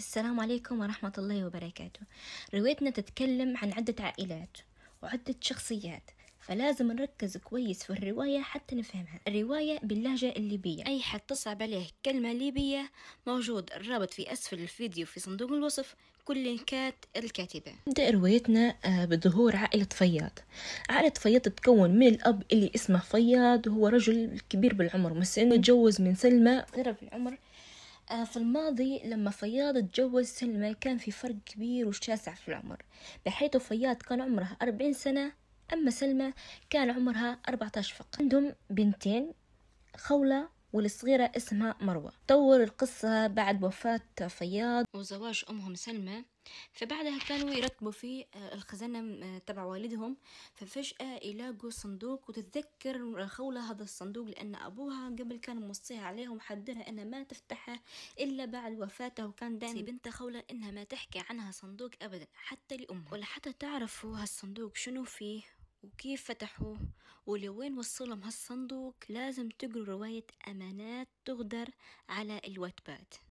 السلام عليكم ورحمة الله وبركاته. روايتنا تتكلم عن عدة عائلات وعدة شخصيات، فلازم نركز كويس في الرواية حتى نفهمها. الرواية باللهجة الليبية، أي حد تصعب عليه كلمة ليبية موجود الرابط في أسفل الفيديو في صندوق الوصف، كل لينكات الكاتبة. نبدأ روايتنا بظهور عائلة فياض. عائلة فياض تتكون من الأب اللي اسمه فياض، وهو رجل كبير بالعمر مسن، يتجوز من سلمى صغيرة بالعمر. في الماضي لما فياض اتجوز سلمى كان في فرق كبير وشاسع في العمر، بحيث فياض كان عمرها 40 سنة، أما سلمى كان عمرها 14 فقط. عندهم بنتين، خولة والصغيرة اسمها مروة. طور القصة بعد وفاة فياض وزواج أمهم سلمى، فبعدها كانوا يرتبوا في الخزانة تبع والدهم، ففجأة يلاقوا صندوق، وتتذكر خولة هذا الصندوق لأن أبوها قبل كان موصيها عليه ومحذرها أنها ما تفتحه إلا بعد وفاته، وكان دائما بنت خولة إنها ما تحكي عنها صندوق أبدا حتى لأمها، ولا حتى تعرفوا هالصندوق شنو فيه وكيف فتحوه ولوين وصلهم هالصندوق. لازم تقروا رواية أمانات تغدر على الواتباد.